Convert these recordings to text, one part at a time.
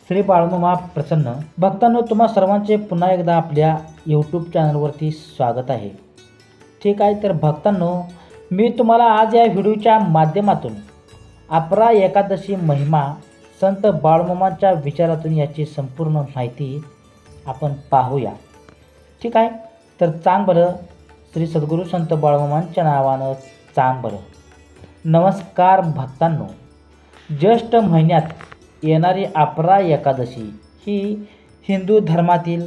श्री बाळमामा प्रसन्न भक्तांनो, तुम्हा सर्वांचे पुन्हा एकदा आपल्या यूट्यूब चॅनलवरती स्वागत आहे. ठीक आहे, तर भक्तांनो, मी तुम्हाला आज या व्हिडिओच्या माध्यमातून अपरा एकादशी महिमा संत बाळमामांच्या विचारातून याची संपूर्ण माहिती आपण पाहूया. ठीक आहे, तर चांग बरं श्री सद्गुरू संत बाळमामांच्या नावानं चांग बरं. नमस्कार भक्तांनो, ज्येष्ठ महिन्यात येणारी अपरा एकादशी ही हिंदू धर्मातील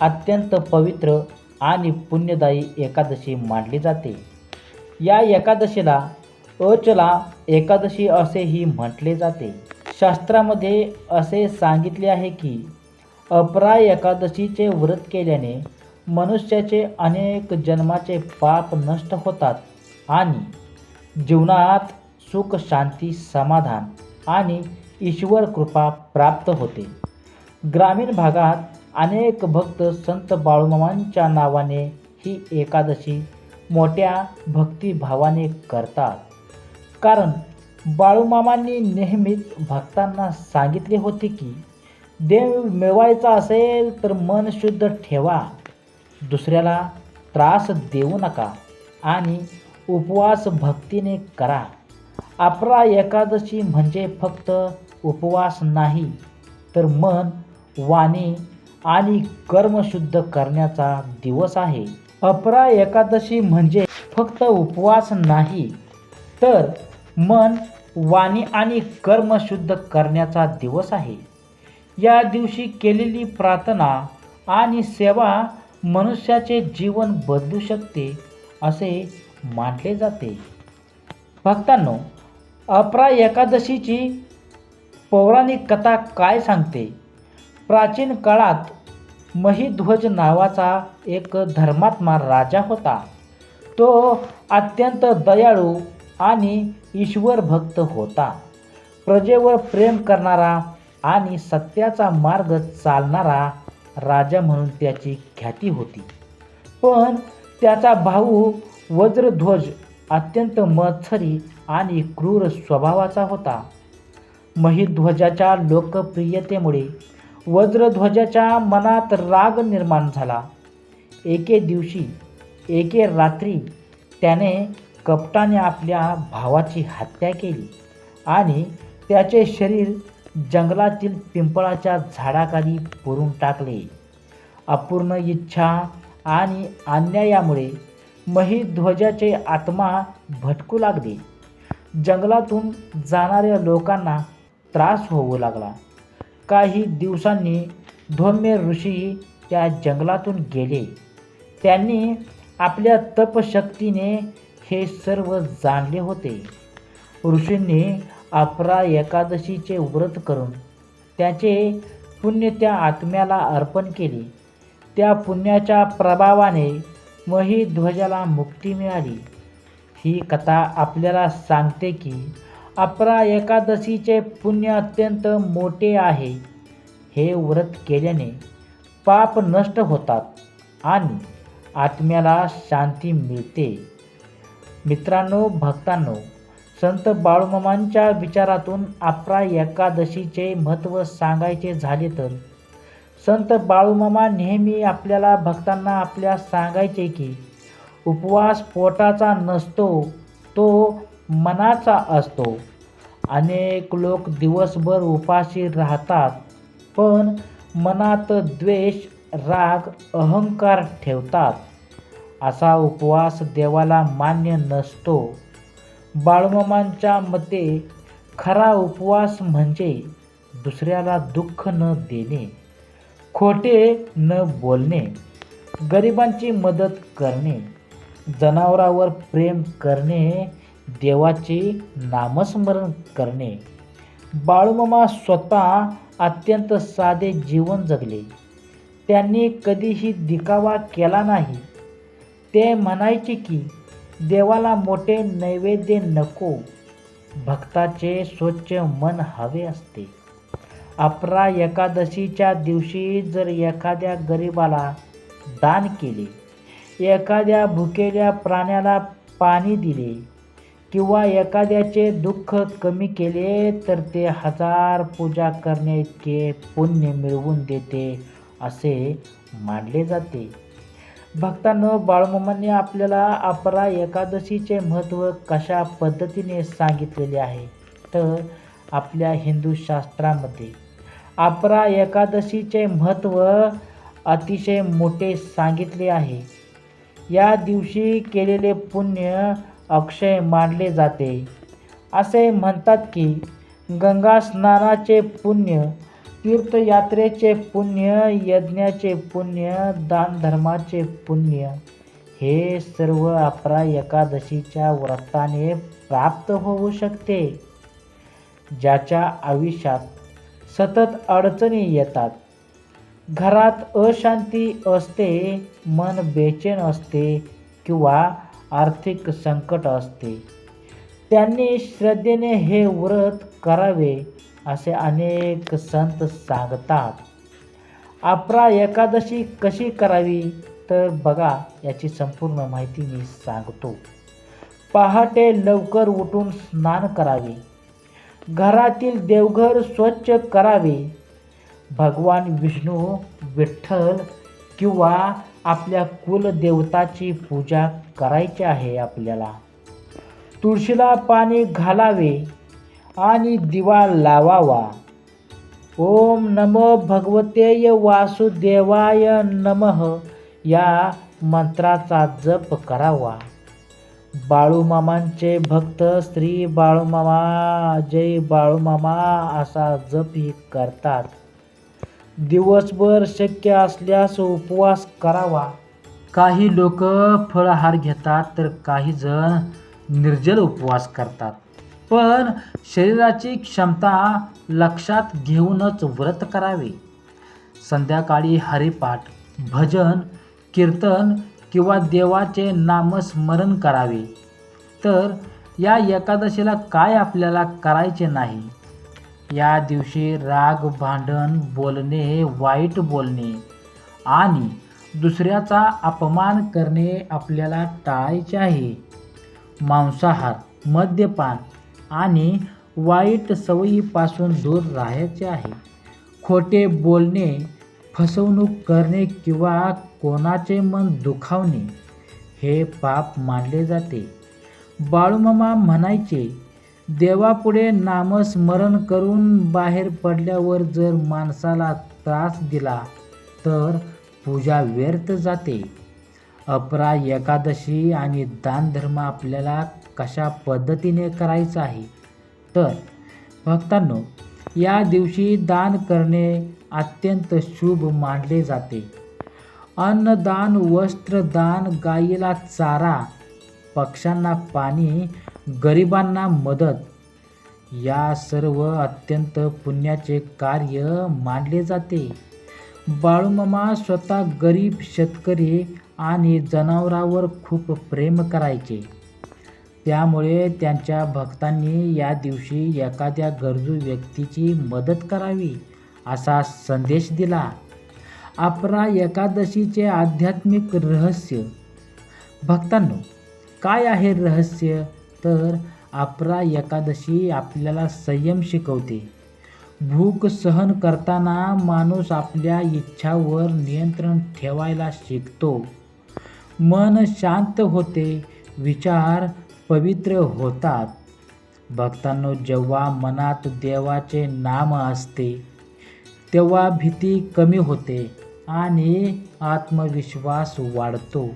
अत्यंत पवित्र आणि पुण्यदायी एकादशी मानली जाते. या एकादशीला अचला एकादशी असेही म्हटले जाते. शास्त्रामध्ये असे सांगितले आहे की अपरा एकादशीचे व्रत केल्याने मनुष्याचे अनेक जन्माचे पाप नष्ट होतात आणि जीवनात सुख, शांती, समाधान आणि ईश्वर कृपा प्राप्त होते. ग्रामीण भागात अनेक भक्त संत बाळूमामांच्या नावाने ही एकादशी मोठ्या भक्तिभावाने करतात. कारण बाळूमामांनी नेहमीच भक्तांना सांगितले होते की देव मिळवायचा असेल तर मन शुद्ध ठेवा, दुसऱ्याला त्रास देऊ नका आणि उपवास भक्तीने करा. अपरा एकादशी म्हणजे फक्त उपवास नाही, तर मन, वाणी आणि कर्म शुद्ध करण्याचा दिवस आहे. अपरा एकादशी म्हणजे फक्त उपवास नाही, तर मन, वाणी आणि कर्म शुद्ध करण्याचा दिवस आहे. या दिवशी केलेली प्रार्थना आणि सेवा मनुष्याचे जीवन बदलू शकते असे मानले जाते. भक्तांनो, अपरा एकादशीची पौराणिक कथा काय सांगते? प्राचीन काळात महिध्वज नावाचा एक धर्मात्मा राजा होता. तो अत्यंत दयाळू आणि ईश्वर भक्त होता. प्रजेवर प्रेम करणारा आणि सत्याचा मार्ग चालणारा राजा म्हणून त्याची ख्याती होती. पण त्याचा भाऊ वज्रध्वज अत्यंत मत्सरी आणि क्रूर स्वभावाचा होता. महिध्वजाच्या लोकप्रियतेमुळे वज्रध्वजाच्या मनात राग निर्माण झाला. एके दिवशी, एके रात्री त्याने कपटाने आपल्या भावाची हत्या केली आणि त्याचे शरीर जंगलातील पिंपळाच्या झाडाखाली पुरून टाकले. अपूर्ण इच्छा आणि अन्यायामुळे महिध्वजाचे आत्मा भटकू लागले. जंगलातून जाणाऱ्या लोकांना त्रास होऊ लागला. काही दिवसांनी धौम्य ऋषी त्या जंगलातून गेले. त्यांनी आपल्या तपशक्तीने हे सर्व जाणले होते. ऋषींनी अपरा एकादशीचे व्रत करून त्याचे पुण्य त्या आत्म्याला अर्पण केले. त्या पुण्याच्या प्रभावाने महिध्वजाला मुक्ती मिळाली. ही कथा आपल्याला सांगते की अपरा एकादशीचे पुण्य अत्यंत मोठे आहे. हे व्रत केल्याने पाप नष्ट होतात आणि आत्म्याला शांती मिळते. मित्रांनो, भक्तांनो, संत बाळूमामांच्या विचारातून अपरा एकादशीचे महत्त्व सांगायचे झाले तर संत बाळूमामा नेहमी आपल्याला भक्तांना आपल्या सांगायचे की उपवास पोटाचा नसतो, तो मनाचा असतो. अनेक लोक दिवसभर उपाशी राहतात, पण मनात द्वेष, राग, अहंकार ठेवतात. असा उपवास देवाला मान्य नसतो. बाळूमामांच्या मते खरा उपवास म्हणजे दुसऱ्याला दुःख न देणे, खोटे न बोलणे, गरिबांची मदत करणे, जनावरांवर प्रेम करणे, देवाचे नामस्मरण करणे. बाळूमामा स्वतः अत्यंत साधे जीवन जगले. त्यांनी कधीही दिखावा केला नाही. ते म्हणायचे की देवाला मोठे नैवेद्य नको, भक्ताचे स्वच्छ मन हवे असते. अपरा एकादशीच्या दिवशी जर एखाद्या गरिबाला दान केले, एखाद्या भुकेल्या प्राण्याला पाणी दिले, किंवा एखाद्याचे दुःख कमी केले तर ते 1000 पूजा करणे इतके पुण्य मिळवून देते असे मानले जाते. भक्तांनो, बाळूमामांनी आपल्याला अपरा एकादशीचे महत्त्व कशा पद्धतीने सांगितलेले आहे तर आपल्या हिंदू शास्त्रामध्ये अपरा एकादशीचे महत्त्व अतिशय मोठे सांगितले आहे. या दिवशी केलेले पुण्य अक्षय मानले जाते. असे म्हणतात की गंगा स्नानाचे पुण्य, तीर्थयात्रेचे पुण्य, यज्ञाचे पुण्य, दानधर्माचे पुण्य हे सर्व अपरा एकादशीच्या व्रताने प्राप्त होऊ शकते. ज्याच्या आयुष्यात सतत अडचणी येतात, घरात अशांती असते, मन बेचैन असते किंवा आर्थिक संकट असते, त्यांनी श्रद्धेने हे व्रत करावे असे अनेक संत सांगतात. अपरा एकादशी कशी करावी तर बघा, याची संपूर्ण माहिती मी सांगतो. पहाटे लवकर उठून स्नान करावे, घरातील देवघर स्वच्छ करावे, भगवान विष्णू, विठ्ठल किंवा आपल्या कुलदेवताची पूजा करायची आहे आपल्याला. तुळशीला पाणी घालावे आणि दिवा लावावा. ओम नमो भगवते वासुदेवाय नमः या मंत्राचा जप करावा. बाळूमामांचे भक्त श्री बाळूमामा जय बाळूमामा असा जपही करतात. दिवसभर शक्य असल्यास उपवास करावा. काही लोक फळाहार घेतात तर काही जण निर्जल उपवास करतात. पण शरीराची क्षमता लक्षात घेऊनच व्रत करावे. संध्याकाळी हरिपाठ, भजन, कीर्तन किंवा देवाचे नामस्मरण करावे. तर या एकादशीला काय आपल्याला करायचे नाही? या दिवशी राग, भांडण, बोलणे, वाईट बोलणे आणि दुसऱ्याचा अपमान करणे आपल्याला टाळायचे आहे. मांसाहार, मद्यपान आणि वाईट सवयीपासून दूर राहायचे आहे. खोटे बोलणे, फसवणूक करणे किंवा कोणाचे मन दुखावणे हे पाप मानले जाते. बाळूमामा म्हणायचे, देवापुढे नामस्मरण करून बाहेर पडल्यावर जर माणसाला त्रास दिला तर पूजा व्यर्थ जाते. अपरा एकादशी आणि दानधर्म आपल्याला कशा पद्धतीने करायचा आहे तर भक्तांनो, या दिवशी दान करणे अत्यंत शुभ मानले जाते. अन्नदान, वस्त्रदान, गायीला चारा, पक्ष्यांना पाणी, गरिबांना मदत या सर्व अत्यंत पुण्याचे कार्य मानले जाते. बाळूमामा स्वतः गरीब, शेतकरी आणि जनावरांवर खूप प्रेम करायचे. त्यामुळे त्यांच्या भक्तांनी या दिवशी एखाद्या गरजू व्यक्तीची मदत करावी असा संदेश दिला. अपरा एकादशीचे आध्यात्मिक रहस्य. भक्तांनो, काय आहे रहस्य तर अपरा एकादशी आपल्याला संयम शिकवते. भूक सहन करताना माणूस आपल्या इच्छावर नियंत्रण ठेवायला शिकतो. मन शांत होते, विचार पवित्र होतात. भक्तांनो, जेव्हा मनात देवाचे नाम असते तेव्हा भीती कमी होते आणि आत्मविश्वास वाढतो.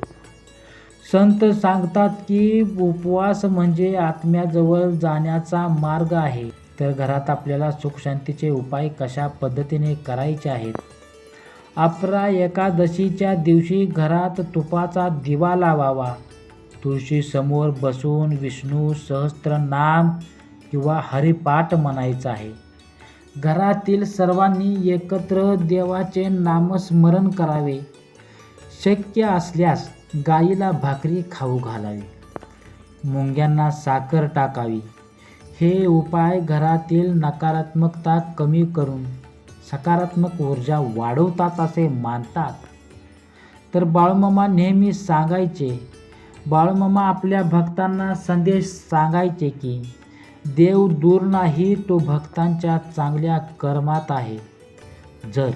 संत सांगतात की उपवास म्हणजे आत्म्याजवळ जाण्याचा मार्ग आहे. तर घरात आपल्याला सुखशांतीचे उपाय कशा पद्धतीने करायचे आहेत? अपरा एकादशीच्या दिवशी घरात तुपाचा दिवा लावावा. तुळशी समोर बसून विष्णू सहस्त्रनाम किंवा हरिपाठ म्हणायचा आहे. घरातील सर्वांनी एकत्र देवाचे नामस्मरण करावे. शक्य असल्यास गाईला भाकरी खाऊ घालावी, मुंग्यांना साखर टाकावी. हे उपाय घरातील नकारात्मकता कमी करून सकारात्मक ऊर्जा वाढवतात असे मानतात. तर बाळूमामा नेहमी सांगायचे, बाळूमामा आपल्या भक्तांना संदेश सांगायचे की देव दूर नाही, तो भक्तांच्या चांगल्या कर्मात आहे. जर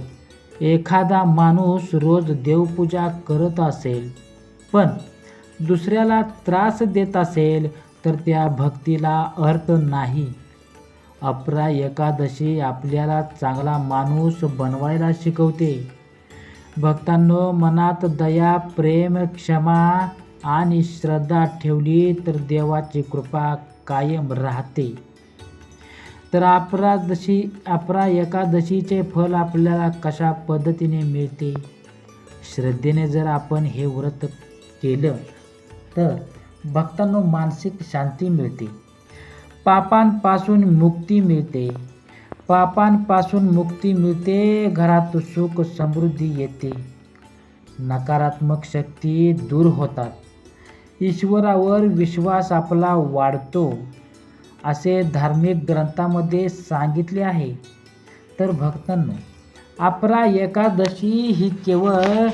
एखादा माणूस रोज देवपूजा करत असेल पण दुसऱ्याला त्रास देत असेल तर त्या भक्तीला अर्थ नाही. अपरा एकादशी आपल्याला चांगला माणूस बनवायला शिकवते. भक्तांनो, मनात दया, प्रेम, क्षमा आणि श्रद्धा ठेवली तर देवाची कृपा कायम राहते. तर अपरा एकादशीचे फल आपल्याला कशा पद्धतीने मिळते? श्रद्धेने जर आपण हे व्रत केलं तर भक्तांनो मानसिक शांती मिळते, पापांपासून मुक्ती मिळते, घरात सुख समृद्धी येते, नकारात्मक शक्ती दूर होतात, ईश्वरावर विश्वास आपला वाढतो असे धार्मिक ग्रंथामध्ये सांगितले आहे. तर भक्तांनो, अपरा एकादशी ही केवळ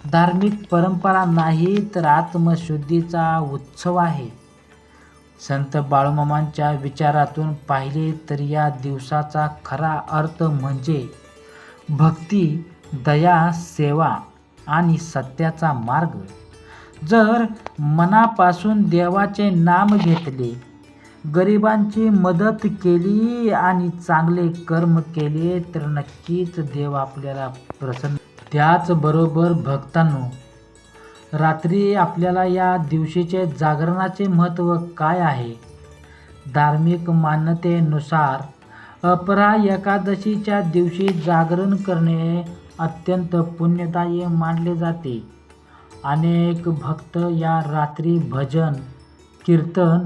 धार्मिक परंपरा नाही तर आत्मशुद्धीचा उत्सव आहे. संत बाळूमामांच्या विचारातून पाहिले तर या दिवसाचा खरा अर्थ म्हणजे भक्ती, दया, सेवा आणि सत्याचा मार्ग. जर मनापासून देवाचे नाम घेतले, गरिबांची मदत केली आणि चांगले कर्म केले तर नक्कीच देव आपल्याला प्रसन्न. त्याचबरोबर भक्तांनो, रात्री आपल्याला या दिवशीचे जागरणाचे महत्त्व काय आहे? धार्मिक मान्यतेनुसार अपरा एकादशीच्या दिवशी जागरण करणे अत्यंत पुण्यदायी मानले जाते. अनेक भक्त या रात्री भजन, कीर्तन,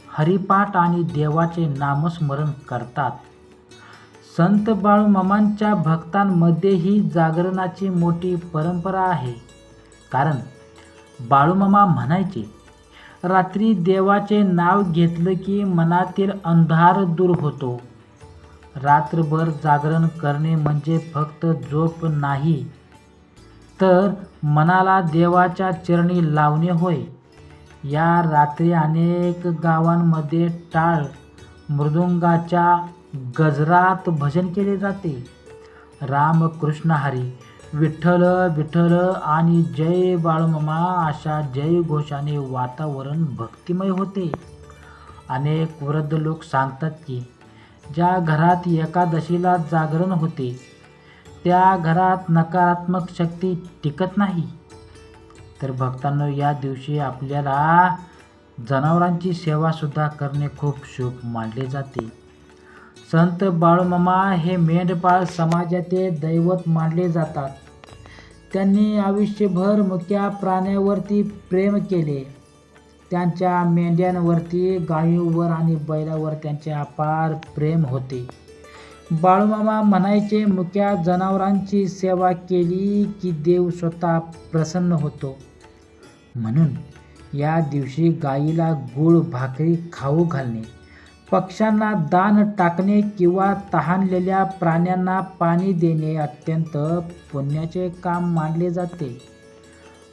हरिपाठ आणि देवाचे नामस्मरण करतात. संत बाळूमामांच्या भक्तांमध्येही जागरणाची मोठी परंपरा आहे. कारण बाळूमामा म्हणायचे, रात्री देवाचे नाव घेतलं की मनातील अंधार दूर होतो. रात्रभर जागरण करणे म्हणजे फक्त झोप नाही तर मनाला देवाच्या चरणी लावणे होय. या रात्री अनेक गावांमध्ये टाळ मृदुंगाच्या गजरात भजन केले जाते. रामकृष्ण हरी, विठ्ठल विठ्ठल आणि जय बाळूमामा अशा जयघोषाने वातावरण भक्तिमय होते. अनेक वृद्ध लोक सांगतात की ज्या घरात एकादशीला जागरण होते त्या घरात नकारात्मक शक्ती टिकत नाही. तर भक्तांनो, या दिवशी आपल्याला जनावरांची सेवा सुद्धा करणे खूप शुभ मानले जाते. संत बाळूमामा हे मेंढपाळ समाजाचे दैवत मानले जातात. त्यांनी आयुष्यभर मुक्या प्राण्यांवरती प्रेम केले. त्यांच्या मेंढ्यांवरती, गायींवर आणि बैलावर त्यांचे अपार प्रेम होते. बाळूमामा म्हणायचे, मुक्या जनावरांची सेवा केली की देव स्वतः प्रसन्न होतो. म्हणून या दिवशी गायीला गूळ भाकरी खाऊ घालणे, पक्ष्यांना दान टाकणे किंवा तहानलेल्या प्राण्यांना पाणी देणे अत्यंत पुण्याचे काम मानले जाते.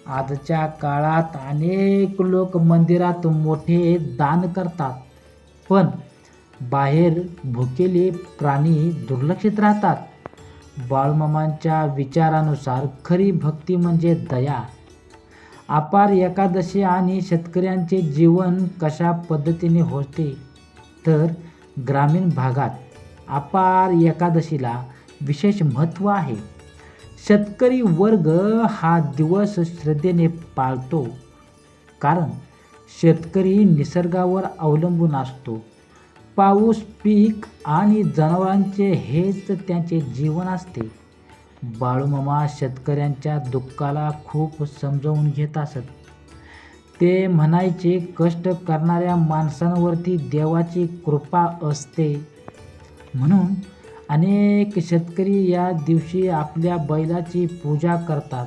आजच्या काळात अनेक लोक मंदिरात मोठे दान करतात पण बाहेर भुकेले प्राणी दुर्लक्षित राहतात. बाळूमामांच्या विचारानुसार खरी भक्ती म्हणजे दया. अपार एकादशी आणि शेतकऱ्यांचे जीवन कशा पद्धतीने होते तर ग्रामीण भागात अपार एकादशीला विशेष महत्त्व आहे. शेतकरी वर्ग हा दिवस श्रद्धेने पाळतो कारण शेतकरी निसर्गावर अवलंबून असतो. पाऊस, पीक आणि जनावरांचे हेच त्यांचे जीवन असते. बाळूमामा शेतकऱ्यांच्या दुःखाला खूप समजावून घेत असत. ते म्हणायचे, कष्ट करणाऱ्या माणसांवरती देवाची कृपा असते. म्हणून अनेक शेतकरी या दिवशी आपल्या बैलाची पूजा करतात,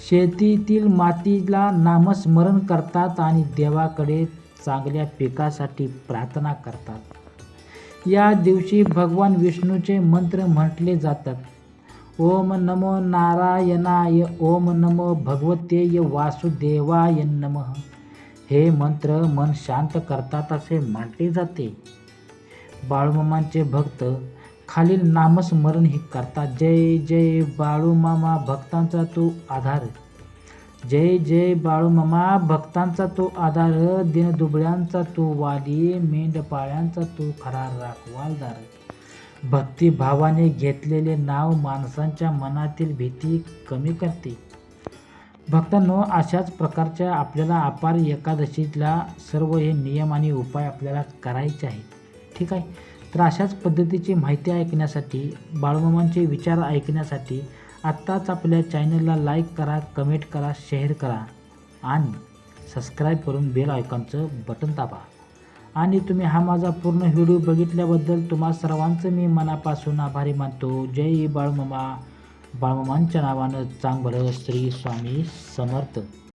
शेतीतील मातीला नामस्मरण करतात आणि देवाकडे चांगल्या पिकासाठी प्रार्थना करतात. या दिवशी भगवान विष्णूचे मंत्र म्हटले जातात. ओम नमो नारायणाय, ओम नमो भगवते वासुदेवाय नमः. हे मंत्र मन शांत करतात असे मानले जाते. बाळूमामांचे भक्त खालील नामस्मरणही करतात. जय जय बाळूमामा भक्तांचा तो आधार. जय जय बाळूमामा भक्तांचा तो आधार. दिनदुबळ्यांचा तो वाली, मेंढपाळ्यांचा तो खरा राखवालदार. भक्तिभावाने घेतलेले नाव माणसांच्या मनातील भीती कमी करते. भक्तांनो, अशाच प्रकारच्या आपल्याला अपार एकादशीला सर्व हे नियम आणि उपाय आपल्याला करायचे आहेत. ठीक आहे. तर अशाच पद्धतीची माहिती ऐकण्यासाठी, बाळूमामांचे विचार ऐकण्यासाठी आत्ताच आपल्या चॅनलला लाईक करा, कमेंट करा, शेअर करा आणि सबस्क्राईब करून बेल आयकॉनचं बटन दाबा. आणि तुम्ही हा माझा पूर्ण व्हिडिओ बघितल्याबद्दल तुम्हा सर्वांचं मी मनापासून आभारी मानतो. जय बाळूमामा. बाळूमामांच्या नावानं चांगलं. श्री स्वामी समर्थ.